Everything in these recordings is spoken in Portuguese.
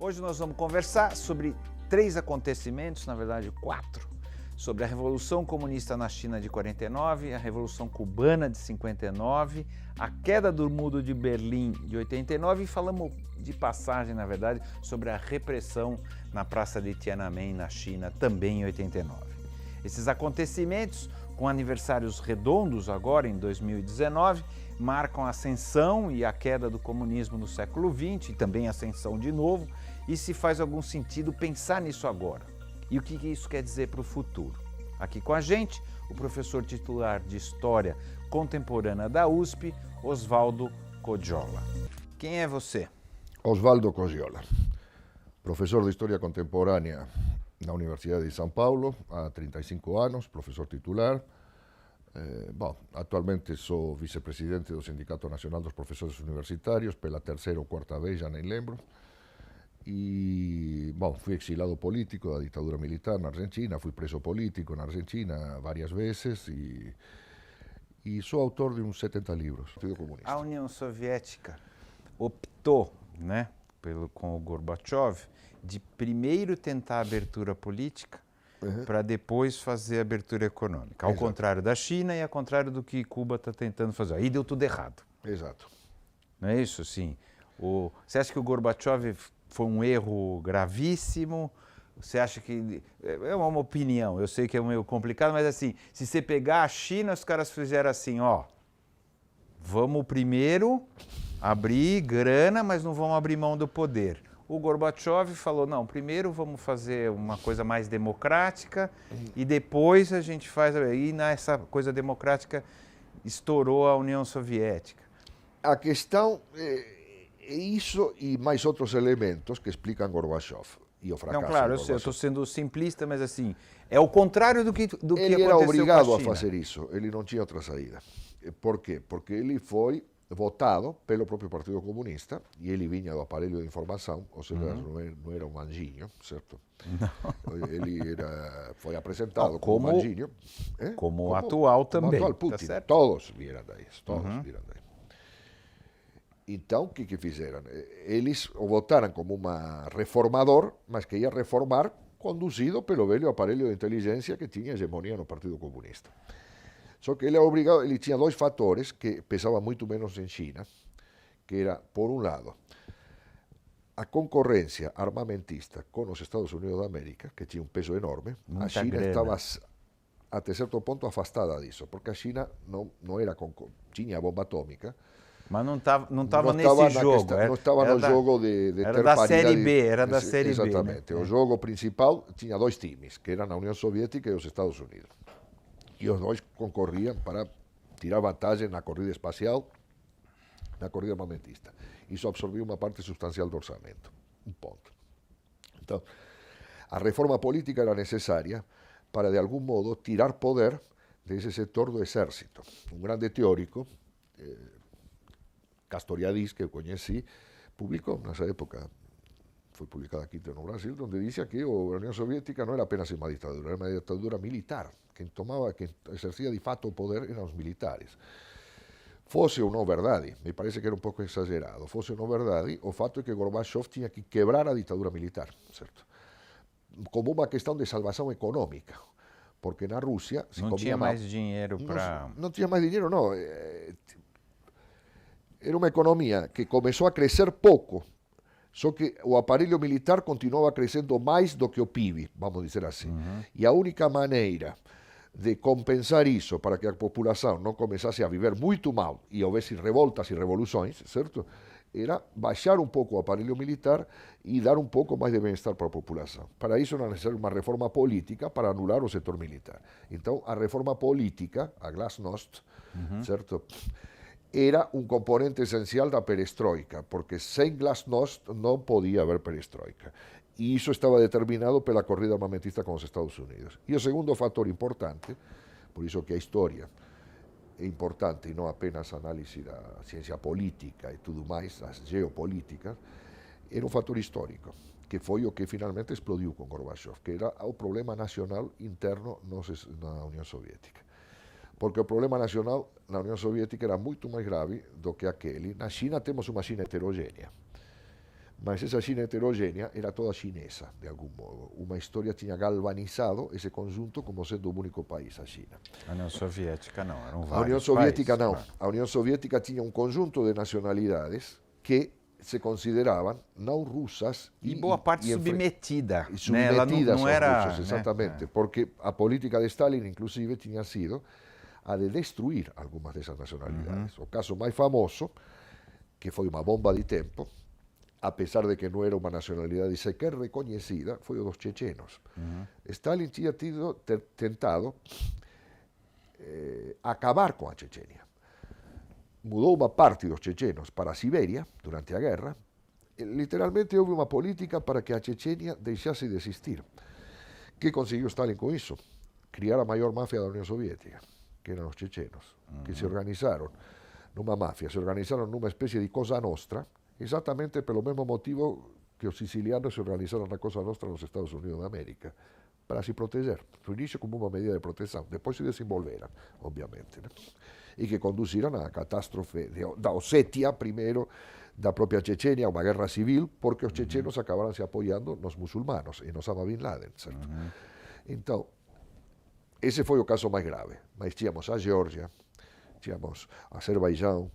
Hoje nós vamos conversar sobre 3 acontecimentos, na verdade 4, sobre a Revolução Comunista na China de 49, a Revolução Cubana de 59, a queda do Muro de Berlim de 89 e falamos de passagem, na verdade, sobre a repressão na Praça de Tiananmen, na China, também em 89. Esses acontecimentos, com aniversários redondos agora em 2019, marcam a ascensão e a queda do comunismo no século XX e também a ascensão de novo, e se faz algum sentido pensar nisso agora. E o que isso quer dizer para o futuro? Aqui com a gente, o professor titular de História Contemporânea da USP, Oswaldo Codiola. Quem é você? Oswaldo Codiola, professor de História Contemporânea na Universidade de São Paulo há 35 anos, professor titular. Atualmente sou vice-presidente do Sindicato Nacional dos Professores Universitários pela terceira ou quarta vez, já nem lembro. E, fui exilado político da ditadura militar na Argentina, fui preso político na Argentina várias vezes e sou autor de uns 70 livros. Partido Comunista. A União Soviética optou, com o Gorbachev, de primeiro tentar a abertura política para depois fazer a abertura econômica. Ao Exato. contrário da China e ao contrário do que Cuba está tentando fazer. Aí deu tudo errado. Exato. Não é isso? Sim. Você acha que o Gorbachev foi um erro gravíssimo? Você acha que... É uma opinião, eu sei que é meio complicado, mas assim, se você pegar a China, os caras fizeram assim, vamos primeiro abrir grana, mas não vamos abrir mão do poder. O Gorbachev falou, não, primeiro vamos fazer uma coisa mais democrática e depois a gente faz... E nessa coisa democrática estourou a União Soviética. A questão é isso e mais outros elementos que explicam Gorbachev e o fracasso. Não, claro, eu sei, eu estou sendo simplista, mas assim, é o contrário do que aconteceu com a China. Ele era obrigado a fazer isso, ele não tinha outra saída. Por quê? Porque ele foi votado pelo próprio Partido Comunista e ele vinha do aparelho de informação, ou seja, não era um anjinho, certo? Não. Ele foi apresentado como um anjinho. Como atual também. Como atual Putin, tá todos vieram daí, vieram daí. Então, o que fizeram? Eles o votaram como reformador, mas que ia reformar conduzido pelo velho aparelho de inteligência que tinha hegemonia no Partido Comunista. Só que ele era obrigado, ele tinha dois fatores que pesavam muito menos em China, que era, por um lado, a concorrência armamentista com os Estados Unidos da América, que tinha um peso enorme. Muita a China grana. estava, até certo ponto, afastada disso, porque a China não era tinha bomba atômica, mas não estava nesse jogo. Não estava no jogo de ter era da paridade. Série B, era da Série B. Exatamente. O jogo principal tinha dois times, que eram a União Soviética e os Estados Unidos. E os dois concorriam para tirar vantagem na corrida espacial, na corrida armamentista. Isso absorvia uma parte substancial do orçamento. Um ponto. Então, a reforma política era necessária para, de algum modo, tirar poder desse setor do exército. Um grande teórico, Castoriadis, que eu conheci, publicou nessa época, foi publicada aqui no Brasil, onde dizia que a União Soviética não era apenas uma ditadura, era uma ditadura militar. Quem exercia de fato o poder eram os militares. Fosse ou não verdade, me parece que era um pouco exagerado, fosse ou não verdade, o fato é que Gorbachev tinha que quebrar a ditadura militar, certo? Como uma questão de salvação econômica, porque na Rússia... Não tinha mais dinheiro para... Não tinha mais dinheiro, não. Era uma economia que começou a crescer pouco, só que o aparelho militar continuava crescendo mais do que o PIB, vamos dizer assim. E a única maneira de compensar isso para que a população não começasse a viver muito mal e houvesse revoltas e revoluções, certo? Era baixar um pouco o aparelho militar e dar um pouco mais de bem-estar para a população. Para isso era necessária uma reforma política para anular o setor militar. Então, a reforma política, a glasnost, certo? Era um componente essencial da perestroika, porque sem glasnost não podia haver perestroika. E isso estava determinado pela corrida armamentista com os Estados Unidos. E o segundo fator importante, por isso que a história é importante e não apenas a análise da ciência política e tudo mais, as geopolíticas, era um fator histórico, que foi o que finalmente explodiu com Gorbachev, que era o problema nacional interno na União Soviética. Porque o problema nacional na União Soviética era muito mais grave do que aquele. Na China temos uma China heterogênea. Mas essa China heterogênea era toda chinesa, de algum modo. Uma história tinha galvanizado esse conjunto como sendo o único país, a China. A União Soviética não, eram vários A União Soviética países, não. claro. A União Soviética tinha um conjunto de nacionalidades que se consideravam não russas E boa parte e submetida. e Né? Ela submetidas não aos era. russos, exatamente, porque a política de Stalin, inclusive, tinha sido a de destruir algumas dessas nacionalidades. O caso mais famoso, que foi uma bomba de tempo, apesar de que não era uma nacionalidade sequer reconhecida, foi o dos chechenos. Stalin tinha tentado acabar com a Chechênia. Mudou uma parte dos chechenos para a Sibéria durante a guerra. Literalmente houve uma política para que a Chechênia deixasse de existir. O que conseguiu Stalin com isso? Criar a maior máfia da União Soviética, que eram os chechenos, que se organizaram numa máfia, se organizaram numa espécie de Cosa Nostra, exatamente pelo mesmo motivo que os sicilianos se organizaram na Cosa Nostra nos Estados Unidos da América, para se proteger. No início como uma medida de proteção, depois se desenvolveram, obviamente, né? E que conduziram à catástrofe da Ossétia, primeiro, da própria Chechênia, uma guerra civil, porque os chechenos acabaram se apoiando nos muçulmanos e no Osama Bin Laden, certo? Então, esse foi o caso mais grave. Mas tínhamos a Geórgia, tínhamos a Azerbaijão,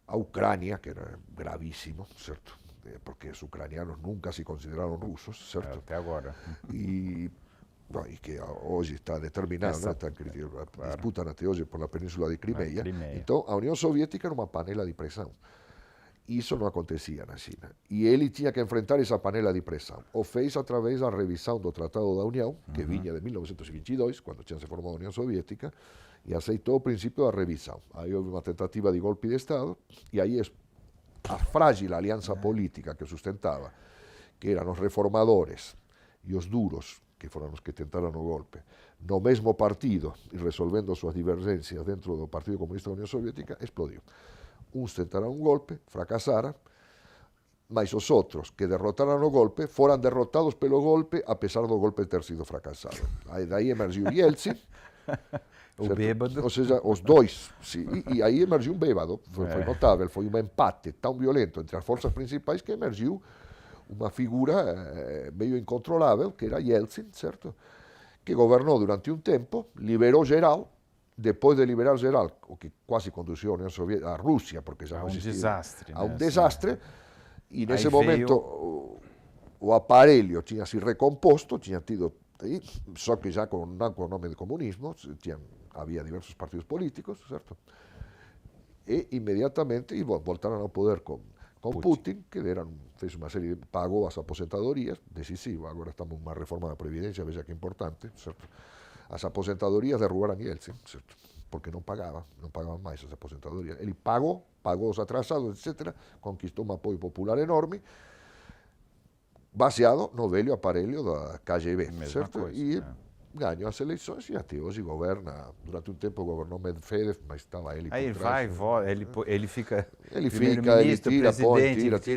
a Ucrânia, que era gravíssimo, certo? Porque os ucranianos nunca se consideraram russos, certo? Até agora. E que hoje está determinado, né? Disputam até hoje por la Península de Crimeia. Então, a União Soviética era uma panela de pressão. Isso não acontecia na China. E ele tinha que enfrentar essa panela de pressão. O fez através da revisão do Tratado da União, que vinha de 1922, quando tinha se formado a União Soviética, e aceitou o princípio da revisão. Aí houve uma tentativa de golpe de Estado, e aí a frágil aliança política que sustentava, que eram os reformadores e os duros, que foram os que tentaram o golpe, no mesmo partido e resolvendo suas divergências dentro do Partido Comunista da União Soviética, explodiu. Uns tentaram um golpe, fracassaram, mas os outros que derrotaram o golpe foram derrotados pelo golpe, apesar do golpe ter sido fracassado. Aí daí emergiu Yeltsin, o bêbado. Ou seja, os dois. Sim, e aí emergiu um bêbado. Foi notável, foi um empate tão violento entre as forças principais que emergiu uma figura meio incontrolável, que era Yeltsin, certo? Que governou durante um tempo, liberou geral, depois de liberar geral, o que quase conduziu a União Soviética, a Rússia, porque já não existia. Desastre. A um desastre, e nesse aí momento o aparelho tinha se recomposto, tinha tido, só que já não com o nome de comunismo, havia diversos partidos políticos, certo? E imediatamente voltaram ao poder com Putin, que fez uma série, pagou as aposentadorias, decisivo, agora estamos numa reforma da Previdência, veja que importante, certo? As aposentadorias derrubaram Yeltsin, certo? Porque não pagavam mais as aposentadorias. Ele pagou os atrasados, etc., conquistou um apoio popular enorme, baseado no velho aparelho da KGB, certo? Coisa, e ganhou as eleições e até hoje governa. Durante um tempo governou Medvedev, mas estava ele aí por trás. ele fica ele primeiro-ministro, tira, presidente,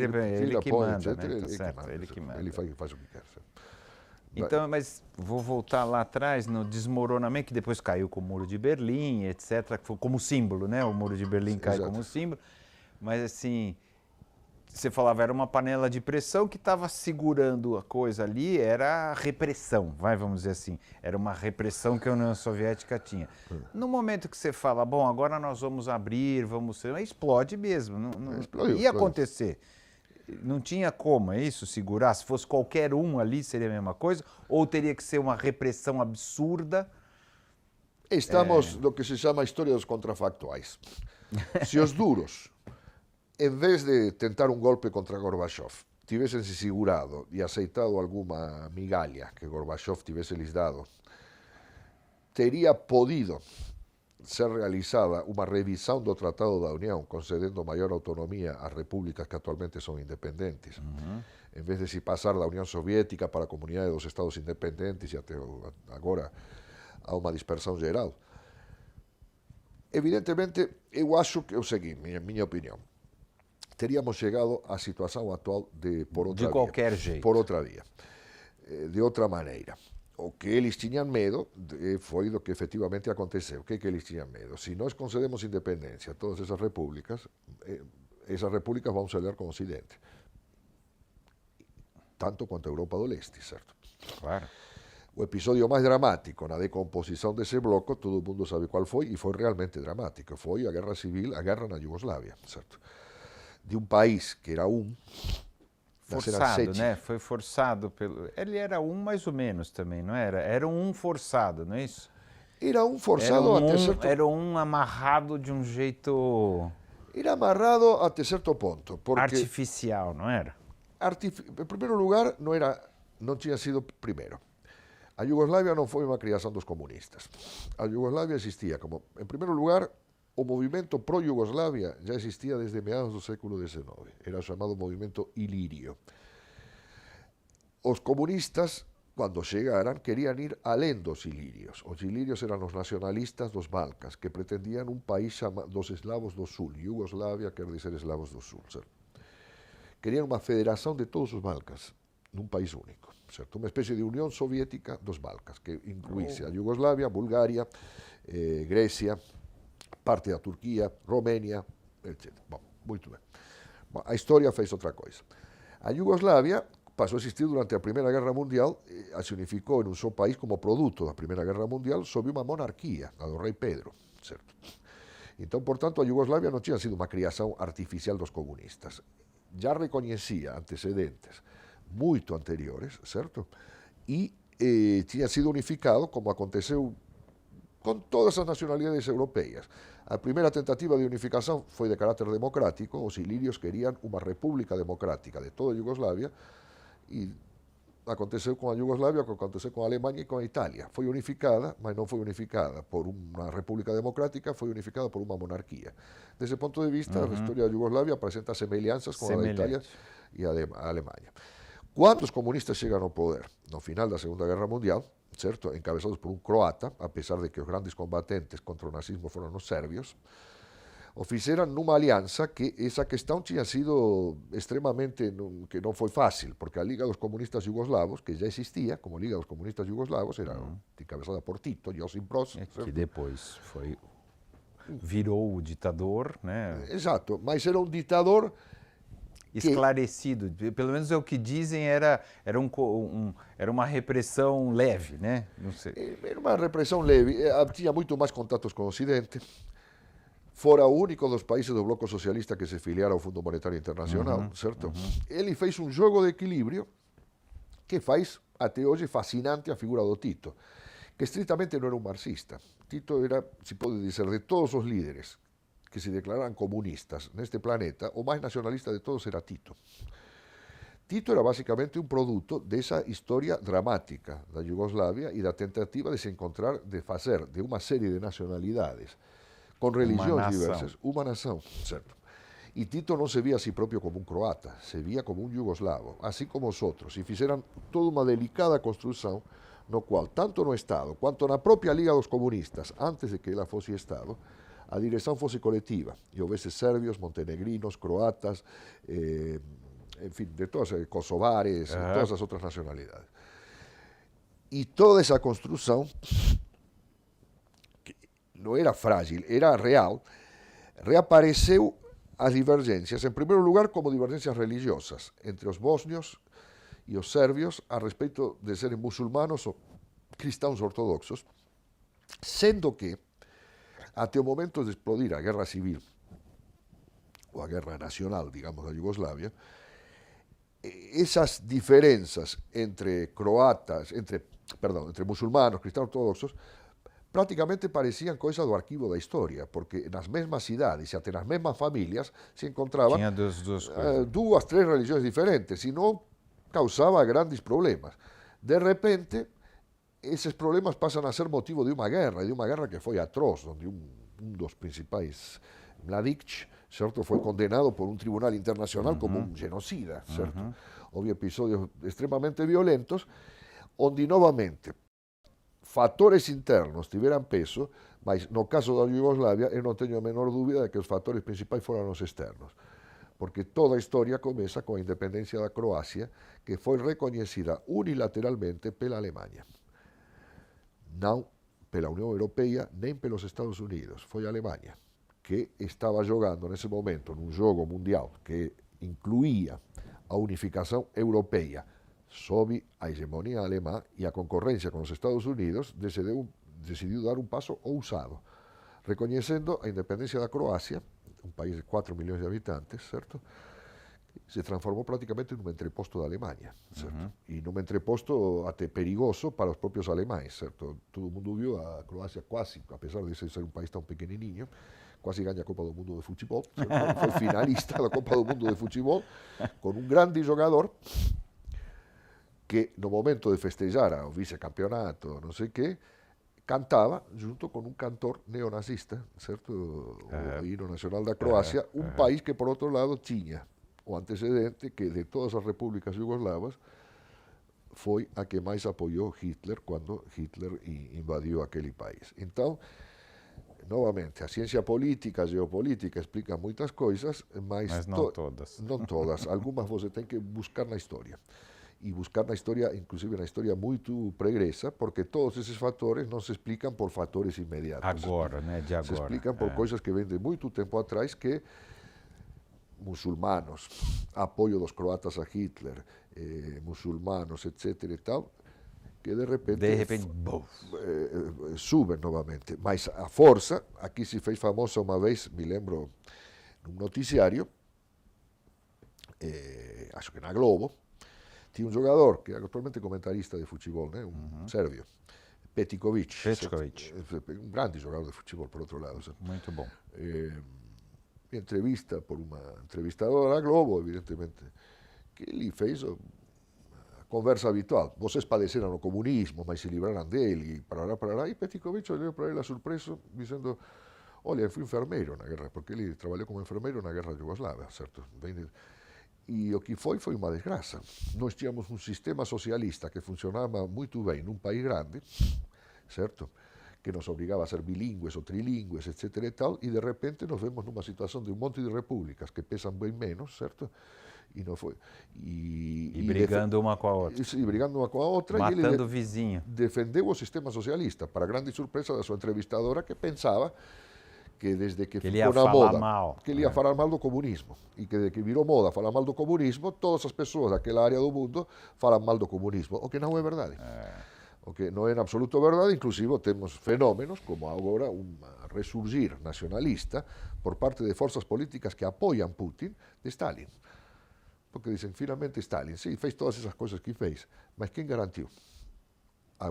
ele que põe, manda, etc. né? Ele, Certo, que manda, ele que manda. Ele faz o que quer. Certo? Então, mas vou voltar lá atrás, no desmoronamento, que depois caiu com o Muro de Berlim, etc., que foi como símbolo, né? O Muro de Berlim cai como símbolo. Mas, assim, você falava, era uma panela de pressão que estava segurando a coisa ali, era a repressão, vamos dizer assim. Era uma repressão que a União Soviética tinha. No momento que você fala, bom, agora nós vamos abrir, explode mesmo. Não ia acontecer. Não tinha como, é isso? Segurar? Se fosse qualquer um ali, seria a mesma coisa? Ou teria que ser uma repressão absurda? Estamos no que se chama história dos contrafactuais. Se os duros, em vez de tentar um golpe contra Gorbachev, tivessem se segurado e aceitado alguma migalha que Gorbachev tivesse lhes dado, teria podido ser realizada uma revisão do Tratado da União, concedendo maior autonomia às repúblicas que atualmente são independentes, em vez de se passar da União Soviética para a Comunidade dos Estados Independentes e até agora há uma dispersão geral. Evidentemente, eu acho que é o seguinte, minha opinião, teríamos chegado à situação atual por outra via. De qualquer jeito. Por outra via. De outra maneira. O que eles tinham medo foi do que efetivamente aconteceu. O que eles tinham medo? Se nós concedemos independência a todas essas repúblicas vão ceder com o Ocidente. tanto quanto a Europa do Leste, certo? Claro. O episódio mais dramático na decomposição desse bloco, todo mundo sabe qual foi, e foi realmente dramático, foi a guerra civil, a guerra na Iugoslávia, certo? De um país que era forçado, né? Foi forçado pelo... Ele era mais ou menos também, não era? Era um forçado, não é isso? Era um forçado até certo... Era um amarrado de um jeito... Era amarrado até certo ponto. Porque artificial, não era? Em primeiro lugar, não tinha sido primeiro. A Iugoslávia não foi uma criação dos comunistas. A Iugoslávia existia como, em primeiro lugar, o movimento pró-Iugoslávia já existia desde meados do século XIX. Era chamado movimento ilírio. Os comunistas, quando chegaram, queriam ir além dos ilírios. Os ilírios eram os nacionalistas dos Balcãs, que pretendiam um país dos eslavos do sul. Iugoslávia quer dizer eslavos do sul, certo? Queriam uma federação de todos os Balcãs, num país único, certo? Uma espécie de União Soviética dos Balcãs, que incluísse a Iugoslávia, Bulgária, Grécia, parte da Turquia, Romênia, etc. Bom, muito bem. Bom, a história fez outra coisa. A Iugoslávia passou a existir durante a Primeira Guerra Mundial, se unificou em um só país como produto da Primeira Guerra Mundial sob uma monarquia, a do rei Pedro, certo? Então, portanto, a Iugoslávia não tinha sido uma criação artificial dos comunistas. Já reconhecia antecedentes muito anteriores, certo? E tinha sido unificado, como aconteceu com todas as nacionalidades europeias. A primeira tentativa de unificação foi de caráter democrático, os ilírios queriam uma república democrática de toda a Iugoslávia, e aconteceu com a Iugoslávia o que aconteceu com a Alemanha e com a Itália. Foi unificada, mas não foi unificada por uma república democrática, foi unificada por uma monarquia. Desse ponto de vista, a história da Iugoslávia apresenta semelhanças com a da Itália e a Alemanha. Quando os comunistas chegam ao poder, no final da Segunda Guerra Mundial, certo, encabezados por um croata, apesar de que os grandes combatentes contra o nazismo foram os sérvios, o fizeram numa aliança que essa questão tinha sido extremamente, que não foi fácil, porque a Liga dos Comunistas Jugoslavos, que já existia como Liga dos Comunistas Jugoslavos, era encabeçada por Tito, Josip Broz. Que depois virou o ditador, né? Exato, mas era um ditador esclarecido, pelo menos é o que dizem, era uma repressão leve, né? Não sei. Era uma repressão leve, tinha muito mais contatos com o Ocidente, fora o único dos países do bloco socialista que se filiara ao Fundo Monetário Internacional, certo? Ele fez um jogo de equilíbrio que faz, até hoje, fascinante a figura do Tito, que estritamente não era um marxista. Tito era, se pode dizer, de todos os líderes que se declararan comunistas neste planeta, o mais nacionalista de todos era Tito. Tito era basicamente un produto desa historia dramática da Yugoslavia e da tentativa de se encontrar, de facer de unha serie de nacionalidades con religións diversas, unha nación, certo? E Tito non se vía a si propio como un croata, se vía como un yugoslavo, así como os outros, e fixeran toda unha delicada construción no cual, tanto no Estado, quanto na propia Liga dos Comunistas, antes de que ela fose Estado, a direção fosse coletiva, e houvesse sérvios, montenegrinos, croatas, enfim, de todas, kosovares, todas as outras nacionalidades. E toda essa construção, que não era frágil, era real, reapareceu as divergências, em primeiro lugar como divergências religiosas, entre os bósnios e os sérvios a respeito de serem muçulmanos ou cristãos ortodoxos, sendo que até o momento de explodir a guerra civil, ou a guerra nacional, digamos, da Yugoslavia, esas diferenzas entre croatas, entre musulmanos, cristãos ortodoxos, prácticamente parecían coisa do arquivo da historia, porque nas mesmas cidades e até nas mesmas famílias se encontraban duas, três religiões diferentes, e não causava grandes problemas. De repente, esses problemas passam a ser motivo de uma guerra que foi atroz, onde um dos principais, Mladic, certo, foi condenado por um tribunal internacional como um genocida, certo? Houve episódios extremamente violentos, onde novamente fatores internos tiveran peso, mas no caso da Yugoslavia eu non teño a menor dúbida de que os fatores principais foran os externos, porque toda a historia comeza coa independencia da Croacia, que foi recoñecida unilateralmente pela Alemanha. Non pela Unión Europea, nem pelos Estados Unidos, foi a Alemanha, que estaba jogando nese momento nun jogo mundial que incluía a unificación europea sob a hegemonia alemã e a concorrência com os Estados Unidos, decidiu dar um passo ousado, reconhecendo a independência da Croácia, um país de 4 milhões de habitantes, certo? Se transformou praticamente num entreposto da Alemanha, certo? E num entreposto até perigoso para os próprios alemães, certo? Todo mundo viu a Croácia quase, apesar de ser um país tão pequenininho, quase ganha a Copa do Mundo de futebol, certo? Foi finalista da Copa do Mundo de futebol, com um grande jogador que no momento de festejar o vice-campeonato, não sei o quê, cantava junto com um cantor neonazista, certo? O hino nacional da Croácia, um país que por outro lado tinha o antecedente que de todas as repúblicas jugoslavas foi a que mais apoiou Hitler quando Hitler invadiu aquele país. Então, novamente, a ciência política, a geopolítica explica muitas coisas, mas não todas. Não todas. Algumas você tem que buscar na história. E buscar na história, inclusive na história muito pregressa, porque todos esses fatores não se explicam por fatores imediatos. Agora, né? De agora. Se explicam por coisas que vêm de muito tempo atrás, que muçulmanos, apoio dos croatas a Hitler, muçulmanos, etc. e tal, que de repente subem novamente. Mas a força, aqui se fez famosa uma vez, me lembro, num noticiário, acho que na Globo, tinha um jogador, que é atualmente comentarista de futebol, né? Um sérvio, Petkovic. Um grande jogador de futebol, por outro lado. Muito bom. Entrevista por uma entrevistadora da Globo, evidentemente, que ele fez a conversa habitual. Vocês padeceram o comunismo, mas se livraram dele, e Petkovic olhou para ele surpreso, dizendo, olha, fui enfermeiro na guerra, porque ele trabalhou como enfermeiro na guerra jugoslava, certo? E o que foi uma desgraça. Nós tínhamos um sistema socialista que funcionava muito bem num país grande, certo? Que nos obrigava a ser bilíngues ou trilíngues, etc. e tal, e de repente nos vemos numa situação de um monte de repúblicas que pesam bem menos, certo? E não foi. E brigando uma com a outra. E brigando uma com a outra. Matando o vizinho. Defendeu o sistema socialista, para grande surpresa da sua entrevistadora, que pensava que desde que ele ia ficou na moda, mal. que ele ia falar mal do comunismo. E que desde que virou moda falar mal do comunismo, todas as pessoas daquela área do mundo falam mal do comunismo, o que não é verdade. O que não é em absoluto verdade, inclusive temos fenómenos como agora um ressurgir nacionalista por parte de forças políticas que apoiam Putin de Stalin. Porque dizem, finalmente Stalin, sim, fez todas essas coisas que fez, mas quem garantiu a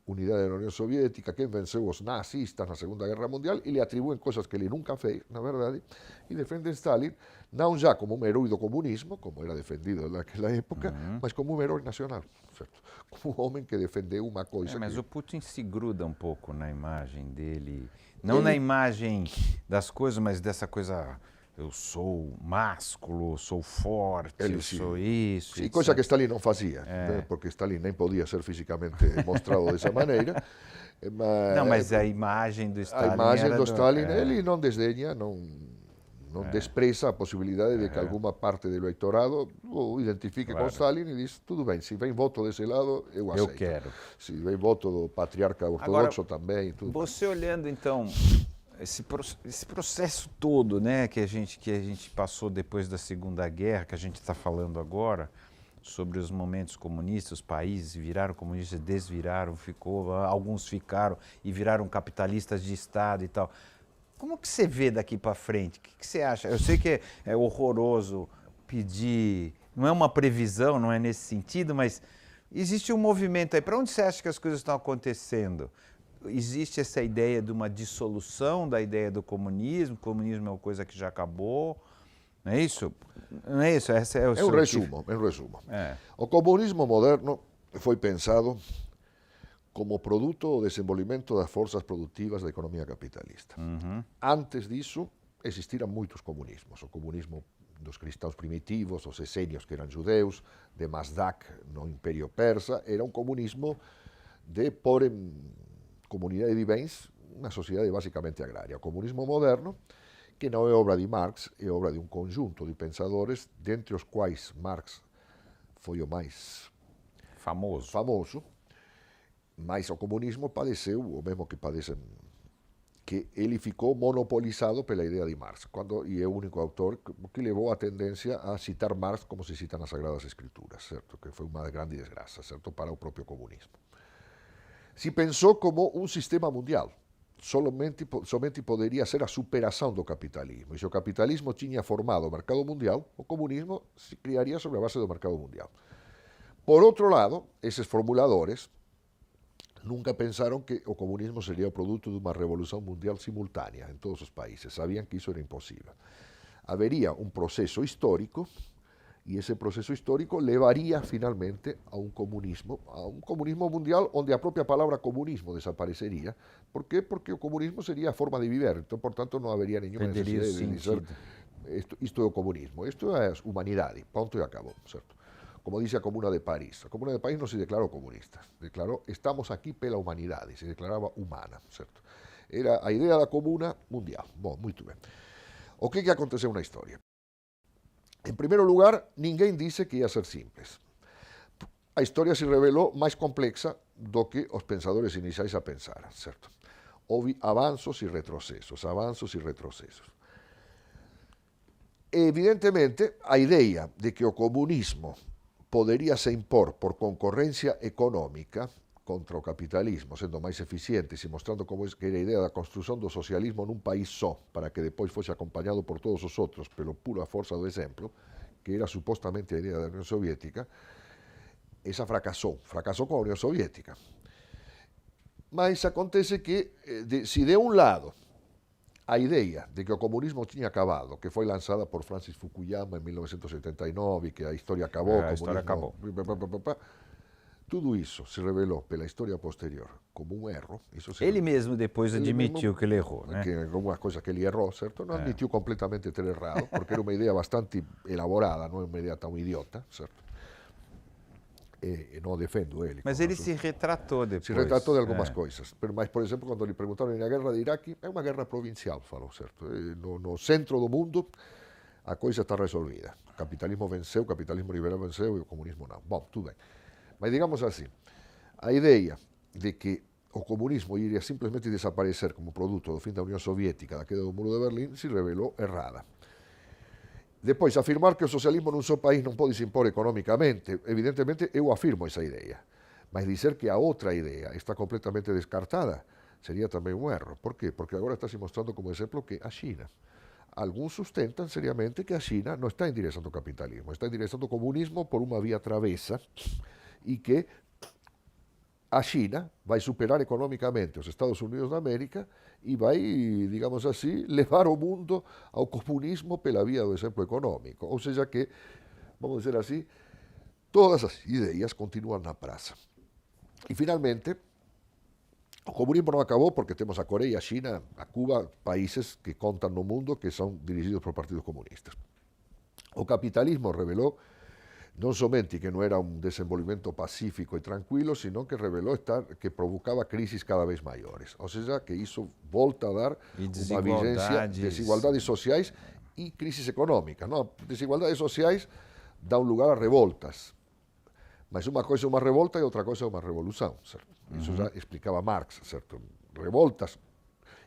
unidade da União Soviética, quem venceu os nazistas na Segunda Guerra Mundial, e lhe atribuem coisas que ele nunca fez, na verdade, e defendem Stalin, não já como um herói do comunismo, como era defendido naquela época, mas como um herói nacional, certo? Como um homem que defendeu uma coisa. Mas o Putin se gruda um pouco na imagem dele, não na imagem das coisas, mas dessa coisa, eu sou másculo, sou forte, eu sou isso. Sim, coisa que Stalin não fazia, né? Porque Stalin nem podia ser fisicamente mostrado dessa maneira. Mas a imagem do Stalin. A imagem do Stalin, ele não desdenha, não despreza a possibilidade de que alguma parte do eleitorado o identifique com Stalin e diz, tudo bem, se vem voto desse lado, eu aceito. Eu quero. Se vem voto do patriarca ortodoxo também. Tudo você bem. Olhando, então, esse processo todo, né, que a gente passou depois da Segunda Guerra, que a gente está falando agora, sobre os momentos comunistas, os países viraram comunistas, desviraram, alguns ficaram e viraram capitalistas de Estado e tal. Como que você vê daqui para frente? O que você acha? Eu sei que é horroroso pedir, não é uma previsão, não é nesse sentido, mas existe um movimento aí. Para onde você acha que as coisas estão acontecendo? Existe essa ideia de uma dissolução da ideia do comunismo? O comunismo é uma coisa que já acabou? Não é isso? Não é isso? Esse é um resumo. O comunismo moderno foi pensado como produto do desenvolvimento das forças produtivas da economia capitalista. Antes disso, existiram muitos comunismos. O comunismo dos cristãos primitivos, os essênios, que eram judeus, de Mazdak, no Império Persa, era um comunismo de pôr em comunidade de bens uma sociedade basicamente agrária. O comunismo moderno, que não é obra de Marx, é obra de um conjunto de pensadores, dentre os quais Marx foi o mais famoso. Mas o comunismo padeceu o mesmo que que ele ficou monopolizado pela ideia de Marx, e é o único autor que levou a tendência a citar Marx como se cita nas Sagradas Escrituras, certo? Que foi uma grande desgraça, certo? Para o próprio comunismo. Se pensou como um sistema mundial, somente poderia ser a superação do capitalismo, e se o capitalismo tinha formado o mercado mundial, o comunismo se criaria sobre a base do mercado mundial. Por outro lado, esses formuladores nunca pensaram que o comunismo seria o produto de uma revolução mundial simultânea em todos os países. Sabiam que isso era impossível. Haveria um processo histórico e esse processo histórico levaria finalmente a um comunismo mundial onde a própria palavra comunismo desapareceria. Por quê? Porque o comunismo seria a forma de viver. Então, portanto, não haveria nenhuma necessidade de dizer isto é o comunismo, isto é a humanidade, ponto e acabou, certo? Como dice a Comuna de París. A Comuna de París no se declarou comunista, declarou estamos aqui pela humanidade, se declarava humana, certo? Era a ideia da comuna mundial. Bom, muito bem. O que aconteceu na história? Em primeiro lugar, ninguém disse que ia ser simples. A história se revelou mais complexa do que os pensadores iniciais a pensaram, certo? Houve avanços e retrocessos, avanços e retrocessos. Evidentemente, a ideia de que o comunismo poderia se impor por concorrência econômica contra o capitalismo, sendo mais eficientes e mostrando como que era a ideia da construção do socialismo num país só, para que depois fosse acompanhado por todos os outros, pela pura força do exemplo, que era supostamente a ideia da União Soviética, essa fracassou com a União Soviética. Mas acontece que, se de um lado a ideia de que o comunismo tinha acabado, que foi lançada por Francis Fukuyama em 1979, que a história acabou, a história acabou. Tudo isso se revelou pela história posterior como um erro. Ele mesmo depois admitiu que ele errou, né? Que alguma coisa que ele errou, certo? Não admitiu completamente ter errado, porque era uma ideia bastante elaborada, não é uma ideia tão idiota, certo? E não defendo ele. Mas ele se retratou depois. Se retratou de algumas coisas. Mas, por exemplo, quando lhe perguntaram na guerra de Iraque, é uma guerra provincial, falou, certo? No centro do mundo, a coisa está resolvida. O capitalismo venceu, o capitalismo liberal venceu e o comunismo não. Bom, tudo bem. Mas digamos assim, a ideia de que o comunismo iria simplesmente desaparecer como produto do fim da União Soviética, da queda do Muro de Berlim, se revelou errada. Depois, afirmar que o socialismo num só país não pode se impor economicamente, evidentemente eu afirmo essa ideia. Mas dizer que a outra ideia está completamente descartada seria também um erro. Por quê? Porque agora está se mostrando como exemplo que a China. Alguns sustentam seriamente que a China não está em direção do capitalismo, está em direção do comunismo por uma via travessa e que a China vai superar economicamente os Estados Unidos da América e vai, digamos assim, levar o mundo ao comunismo pela via do exemplo econômico. Ou seja que, vamos dizer assim, todas as ideias continuam na praça. E, finalmente, o comunismo não acabou porque temos a Coreia, a China, a Cuba, países que contam no mundo que são dirigidos por partidos comunistas. O capitalismo revelou non somente que non era un desenvolvimento pacífico e tranquilo, sino que revelou que provocaba crisis cada vez maiores. Ou seja, que iso volta a dar unha vigencia de desigualdades sociais e crisis económicas. Non? Desigualdades sociais dá un lugar a revoltas. Mas unha coisa é unha revolta e outra coisa é unha revolución. Certo? Iso já explicaba Marx. Certo? Revoltas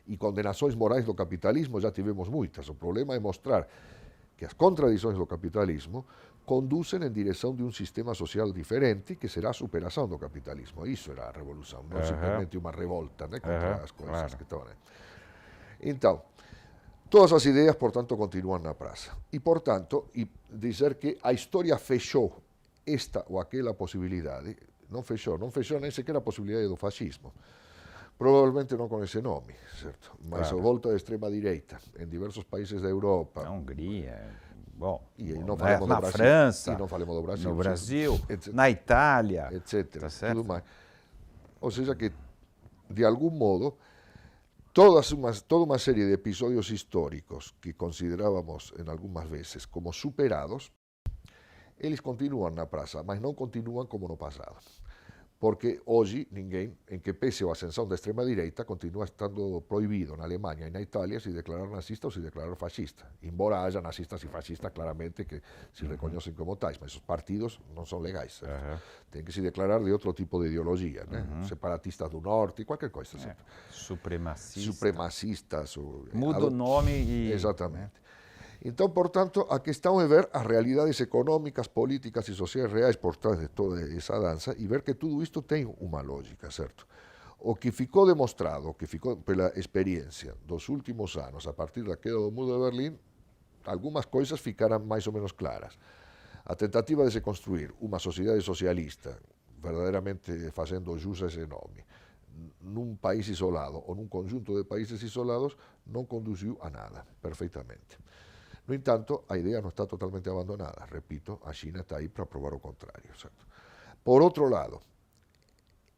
e condenações morais do capitalismo já tivemos moitas. O problema é mostrar que as contradições do capitalismo conducen en direção de um sistema social diferente que será a superação do capitalismo. Isso era a revolução, não simplesmente uma revolta, né, contra as coisas que estavam aí. Então, todas as ideias, portanto, continuam na praça. E, portanto, dizer que a história fechou esta ou aquela possibilidade, não fechou nem sequer a possibilidade do fascismo. Provavelmente não com esse nome, certo? Mas a volta da extrema-direita em diversos países da Europa. Na Hungria, bom, na França, e não falemos do Brasil, no Brasil, na Itália, etc. Tá certo? Tudo mais. Ou seja que, de algum modo, toda uma série de episódios históricos que considerávamos, em algumas vezes, como superados, eles continuam na praça, mas não continuam como no passado. Porque hoje ninguém, em que pese a ascensão da extrema-direita, continua estando proibido na Alemanha e na Itália se declarar nazista ou se declarar fascista. Embora haja nazistas e fascistas, claramente, que se reconhecem como tais, mas os partidos não são legais. Certo? Tem que se declarar de outro tipo de ideologia, né? Separatistas do norte, qualquer coisa. Certo? Supremacistas. Muda o nome e... Exatamente. Então, portanto, a questão é ver as realidades econômicas, políticas e sociais reais por trás de toda essa dança e ver que tudo isto tem uma lógica, certo? O que ficou demonstrado, o que ficou pela experiência dos últimos anos, a partir da queda do Muro de Berlim, algumas coisas ficaram mais ou menos claras. A tentativa de se construir uma sociedade socialista, verdadeiramente fazendo jus a esse nome, num país isolado ou num conjunto de países isolados, não conduziu a nada, perfeitamente. No entanto, a ideia não está totalmente abandonada. Repito, a China está aí para provar o contrário. Certo? Por outro lado,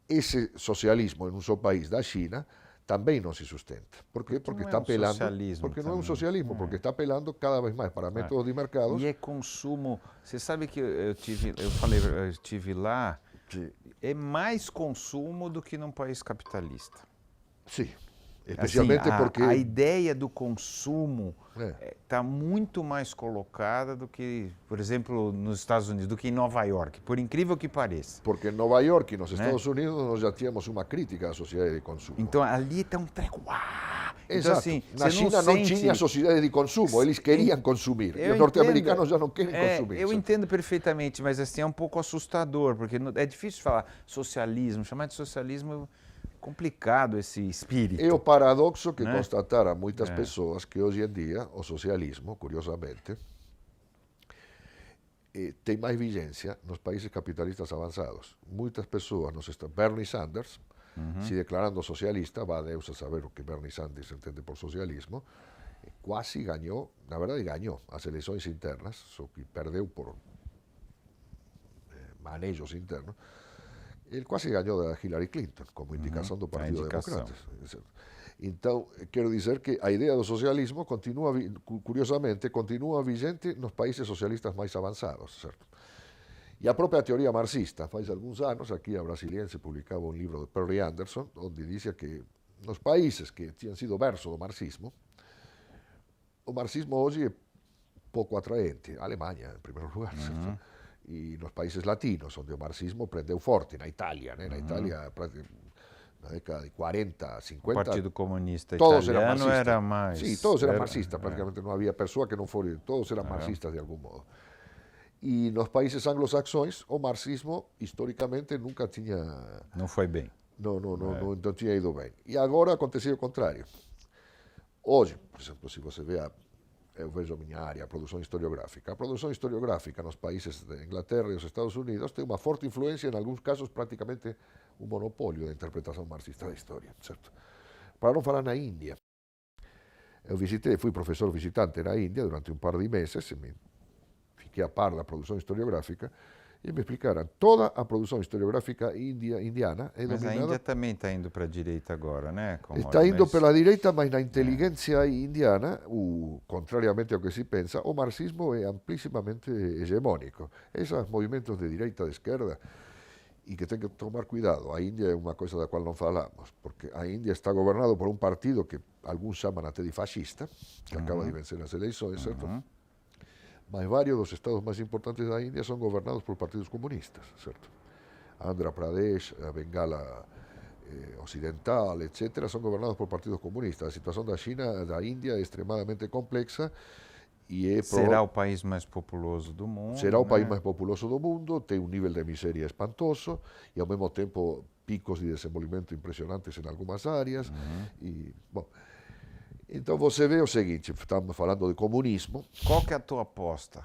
esse socialismo em um só país da China também não se sustenta. Por quê? Porque está apelando. Porque não é um socialismo, porque está apelando cada vez mais para métodos de mercado. E é consumo. Você sabe que eu tive lá, é mais consumo do que num país capitalista. Sim. Especialmente assim, porque... A ideia do consumo está muito mais colocada do que, por exemplo, nos Estados Unidos, do que em Nova York, por incrível que pareça. Porque em Nova York e nos Estados Unidos nós já tínhamos uma crítica à sociedade de consumo. Então ali está um treco. Exato. Então, assim, na China não tinha sociedade de consumo, eles queriam consumir. E os norte-americanos já não querem consumir. Eu entendo perfeitamente, mas assim, é um pouco assustador, porque é difícil falar socialismo, chamar de socialismo... complicado esse espírito. É o paradoxo que constataram muitas pessoas que hoje em dia o socialismo, curiosamente, tem mais vigência nos países capitalistas avançados. Muitas pessoas, Bernie Sanders, se declarando socialista, vá Deus a saber o que Bernie Sanders entende por socialismo, quase ganhou, na verdade ganhou as eleições internas, só que perdeu por manejos internos. Ele quase ganhou da Hillary Clinton, como indicação do Partido Democrata. Então, quero dizer que a ideia do socialismo continua, curiosamente, continua vigente nos países socialistas mais avançados, certo? E a própria teoria marxista, faz alguns anos, aqui a Brasiliense publicava um livro de Perry Anderson, onde dizia que nos países que tinham sido berço do marxismo, o marxismo hoje é pouco atraente. A Alemanha, em primeiro lugar, certo? E nos países latinos, onde o marxismo prendeu forte, na Itália, né? Na Itália, na década de 40, 50... O Partido Comunista todos Italiano era mais... Sim, todos eram marxistas, praticamente não havia pessoa que não fosse... Todos eram marxistas de algum modo. E nos países anglo-saxões, o marxismo, historicamente, nunca tinha... Não foi bem. Não tinha ido bem. E agora aconteceu o contrário. Hoje, por exemplo, se você vê eu vejo a minha área, a produção historiográfica. A produção historiográfica nos países da Inglaterra e dos Estados Unidos tem uma forte influência, em alguns casos praticamente um monopólio da interpretação marxista da história, certo? Para não falar na Índia. Eu fui professor visitante na Índia durante um par de meses, fiquei a par da produção historiográfica, e me explicaram, toda a produção historiográfica indiana é dominada... Mas a Índia também está indo para a direita agora, né? Está indo pela direita, mas na inteligência indiana, contrariamente ao que se pensa, o marxismo é amplíssimamente hegemônico. Esses movimentos de direita, de esquerda, e que tem que tomar cuidado. A Índia é uma coisa da qual não falamos, porque a Índia está governado por um partido que alguns chamam até de fascista, que acaba de vencer as eleições, certo? Mas vários dos estados mais importantes da Índia são governados por partidos comunistas, certo? Andhra Pradesh, a Bengala Ocidental, etc., são governados por partidos comunistas. A situação da China, da Índia, é extremadamente complexa e será o país mais populoso do mundo. Será o país mais populoso do mundo, tem um nível de miséria espantoso e, ao mesmo tempo, picos de desenvolvimento impressionantes em algumas áreas. E, bom, então você vê o seguinte, estamos falando de comunismo. Qual que é a tua aposta?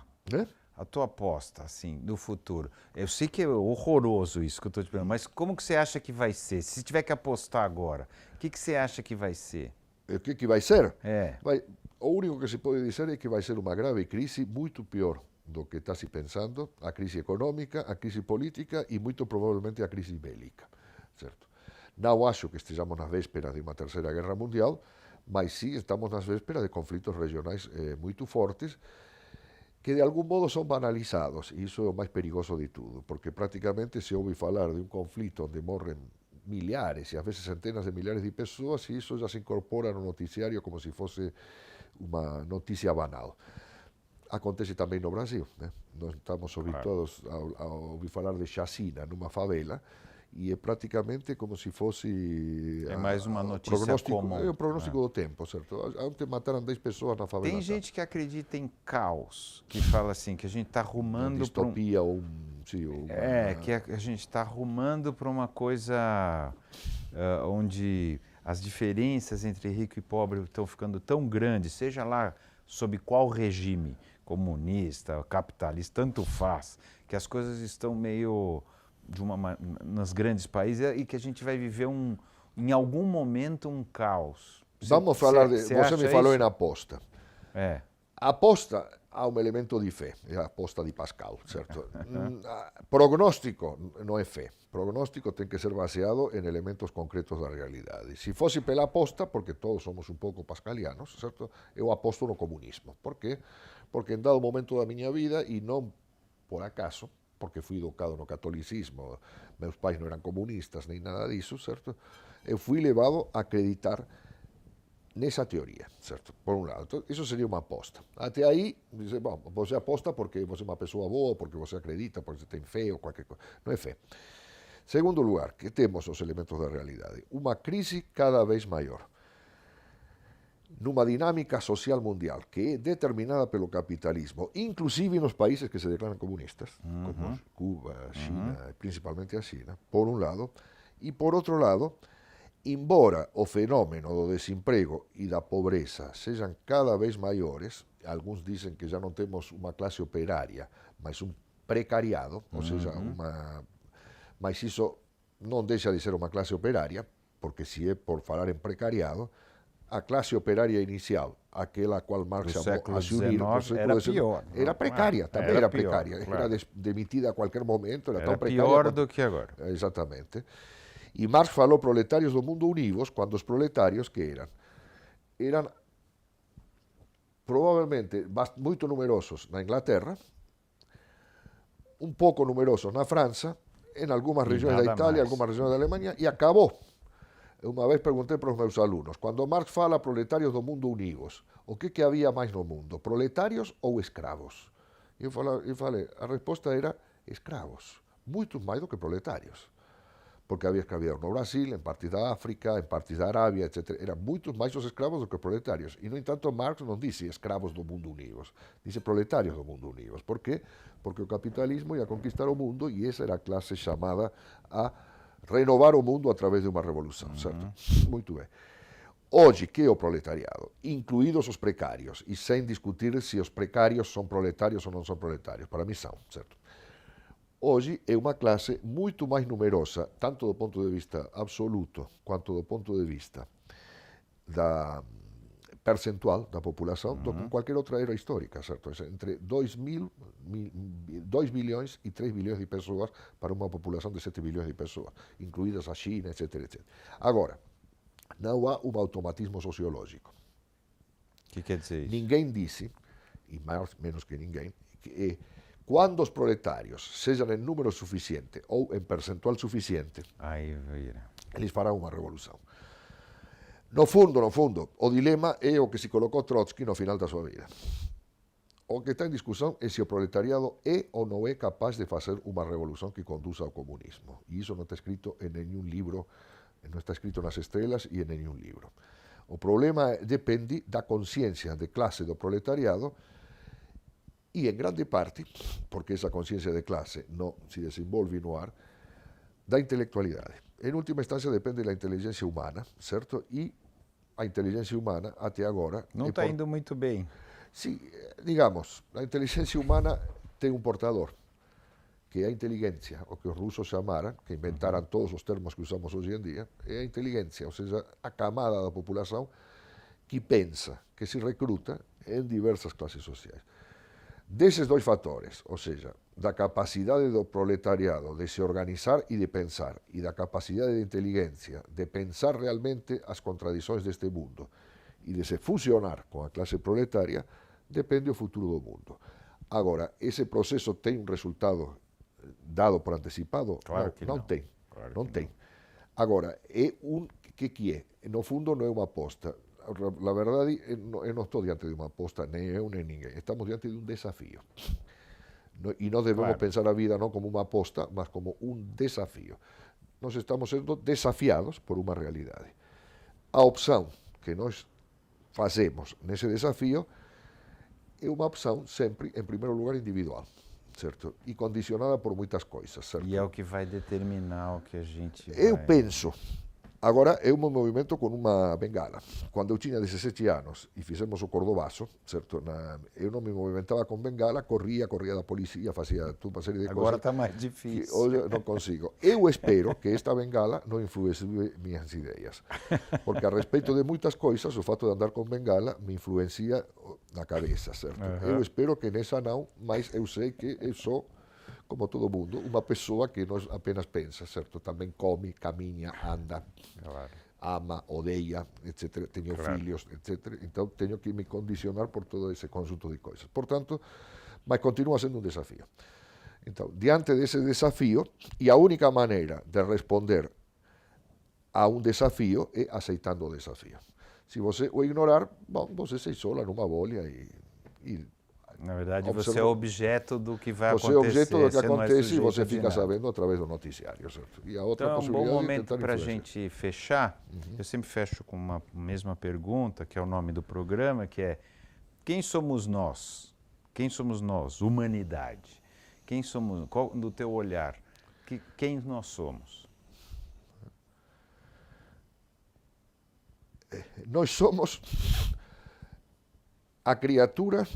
A tua aposta, assim, do futuro? Eu sei que é horroroso isso que eu estou te perguntando, mas como que você acha que vai ser? Se tiver que apostar agora, o que você acha que vai ser? O que vai ser? Vai, o único que se pode dizer é que vai ser uma grave crise, muito pior do que está se pensando, a crise econômica, a crise política e muito provavelmente a crise bélica, certo? Não acho que estejamos nas vésperas de uma terceira guerra mundial, mas sim estamos nas vésperas de conflitos regionais muito fortes que de algum modo são banalizados, e isso é o mais perigoso de tudo, porque praticamente se ouve falar de um conflito onde morrem milhares e às vezes centenas de milhares de pessoas e isso já se incorpora no noticiário como se fosse uma notícia banal. Acontece também no Brasil, né? Nós estamos habituados a ouvir falar de chacina numa favela e é praticamente como se fosse É mais uma notícia comum. É o prognóstico do tempo, certo? Ontem mataram 10 pessoas na favela. Tem gente que acredita em caos, que fala assim, que a gente está rumando para distopia ou que a gente está rumando para uma coisa onde as diferenças entre rico e pobre estão ficando tão grandes, seja lá sob qual regime, comunista, capitalista, tanto faz, que as coisas estão meio nos grandes países e que a gente vai viver em algum momento um caos. Vamos falar de... Você me falou em aposta. Aposta há um elemento de fé, é a aposta de Pascal, certo? Prognóstico não é fé. Prognóstico tem que ser baseado em elementos concretos da realidade. Se fosse pela aposta, porque todos somos um pouco pascalianos, certo? Eu aposto no comunismo. Por quê? Porque em dado momento da minha vida, e não por acaso, porque fui educado no catolicismo, meus pais não eram comunistas nem nada disso, certo? Eu fui levado a acreditar nessa teoria, certo? Por um lado. Então, isso seria uma aposta. Até aí, dizer, bom, você aposta porque você é uma pessoa boa, porque você acredita, porque você tem fé ou qualquer coisa. Não é fé. Segundo lugar, que temos os elementos da realidade. Uma crise cada vez maior. Numa dinâmica social mundial que é determinada pelo capitalismo, inclusive nos países que se declaram comunistas, como Cuba, China, principalmente a China, por um lado, e por outro lado, embora o fenômeno do desemprego e da pobreza sejam cada vez maiores, alguns dizem que já não temos uma classe operária, mas um precariado, ou seja, mas isso não deixa de ser uma classe operária, porque se é por falar em precariado, a classe operária inicial, aquela a qual Marx chamou a se unir no século XIX, era precária, também era precária, claro. Era demitida a qualquer momento, era tão precária. Pior do que agora. Exatamente. E Marx falou proletários do mundo unidos, quando os proletários que eram? Eram provavelmente muito numerosos na Inglaterra, um pouco numerosos na França, em algumas regiões da Itália, algumas regiões da Alemanha, e acabou. Uma vez perguntei para os meus alunos, quando Marx fala proletários do mundo unidos, o que havia mais no mundo, proletários ou escravos? E eu falei, a resposta era escravos, muitos mais do que proletários. Porque havia escravidão no Brasil, em partes da África, em partes da Arábia, etc. Eram muitos mais os escravos do que os proletários. E, no entanto, Marx não disse escravos do mundo unidos, disse proletários do mundo unidos. Por quê? Porque o capitalismo ia conquistar o mundo e essa era a classe chamada a renovar o mundo através de uma revolução, certo? Muito bem. Hoje, que é o proletariado? Incluídos os precários, e sem discutir se os precários são proletários ou não são proletários. Para mim são, certo? Hoje é uma classe muito mais numerosa, tanto do ponto de vista absoluto, quanto do ponto de vista da percentual da população, do que qualquer outra era histórica, certo? Entre 2 milhões e 3 milhões de pessoas para uma população de 7 milhões de pessoas, incluídas a China, etc, etc. Agora, não há um automatismo sociológico. O que quer dizer isso? Ninguém disse, e mais menos que ninguém, que quando os proletários sejam em número suficiente ou em percentual suficiente, eles farão uma revolução. No fundo, o dilema é o que se colocou Trotsky no final da sua vida. O que está em discussão é se o proletariado é ou não é capaz de fazer uma revolução que conduza ao comunismo. E isso não está escrito em nenhum livro, não está escrito nas estrelas e em nenhum livro. O problema depende da consciência de classe do proletariado e, em grande parte, porque essa consciência de classe não se desenvolve no ar, da intelectualidade. Em última instância, depende da inteligência humana, certo? E a inteligência humana, até agora... Não está indo muito bem. Sim, digamos, a inteligência humana tem um portador, que é a inteligência, o que os russos chamaram, que inventaram todos os termos que usamos hoje em dia, é a inteligência, ou seja, a camada da população que pensa, que se recruta em diversas classes sociais. Desses dois fatores, ou seja, da capacidade do proletariado de se organizar e de pensar, e da capacidade de inteligência de pensar realmente as contradições deste mundo e de se fusionar com a classe proletária, depende o futuro do mundo. Agora, esse processo tem um resultado dado por antecipado? Claro não, que não não. tem. Claro Não que tem. Agora, é um que é? No fundo, não é uma aposta. Na verdade, eu não estou diante de uma aposta, nem eu nem ninguém. Estamos diante de um desafio. E nós devemos Claro. pensar a vida não como uma aposta, mas como um desafio. Nós estamos sendo desafiados por uma realidade. A opção que nós fazemos nesse desafio é uma opção sempre, em primeiro lugar, individual, certo? E condicionada por muitas coisas, certo? E é o que vai determinar o que a gente Eu vai... penso, agora eu me movimento com uma bengala. Quando eu tinha 17 anos e fizemos o Cordobaço, certo? Eu não me movimentava com bengala, corria da polícia, fazia toda uma série de Agora coisas está mais que difícil. hoje eu não consigo. Eu espero que esta bengala não influencie minhas ideias, porque a respeito de muitas coisas, o fato de andar com bengala me influencia na cabeça, certo? Eu espero que nessa não, mas eu sei que eu sou, como todo mundo, uma pessoa que não apenas pensa, certo? Também come, caminha, anda, Claro. ama, odeia, etc. Tenho filhos, etc. Então tenho que me condicionar por todo esse conjunto de coisas. Portanto, mas continua sendo um desafio. Então, diante desse desafio, e a única maneira de responder a um desafio é aceitando o desafio. Se você o ignorar, bom, você se isola numa bolha e Na verdade, observa, você é objeto do que vai você é acontecer. objeto do que Você não é acontece e sujeito você de fica nada. sabendo através do noticiário, certo? E a outra Então, é um bom possibilidade é momento tentar para a influenciar. gente fechar. Eu sempre fecho com uma mesma pergunta, que é o nome do programa, que é: quem somos nós? Quem somos nós? Humanidade. Quem somos? Qual, do teu olhar, quem nós somos? Nós somos a criatura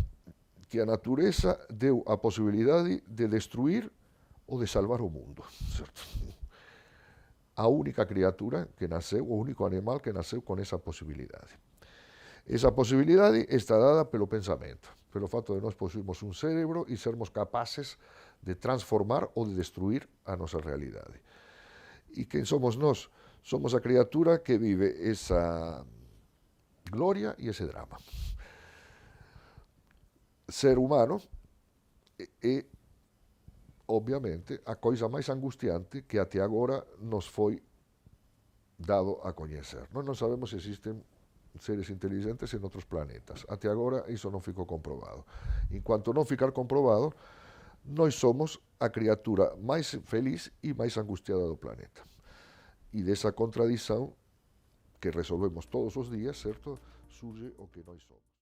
que a natureza deu a possibilidade de destruir ou de salvar o mundo, certo? A única criatura que nasceu, o único animal que nasceu com essa possibilidade. Essa possibilidade está dada pelo pensamento, pelo fato de nós possuirmos um cérebro e sermos capazes de transformar ou de destruir a nossa realidade. E quem somos nós? Somos a criatura que vive essa glória e esse drama. Ser humano é, obviamente, a coisa mais angustiante que até agora nos foi dado a conhecer. Nós não sabemos se existem seres inteligentes em outros planetas. Até agora isso não ficou comprovado. Enquanto não ficar comprovado, nós somos a criatura mais feliz e mais angustiada do planeta. E dessa contradição que resolvemos todos os dias, certo? Surge o que nós somos.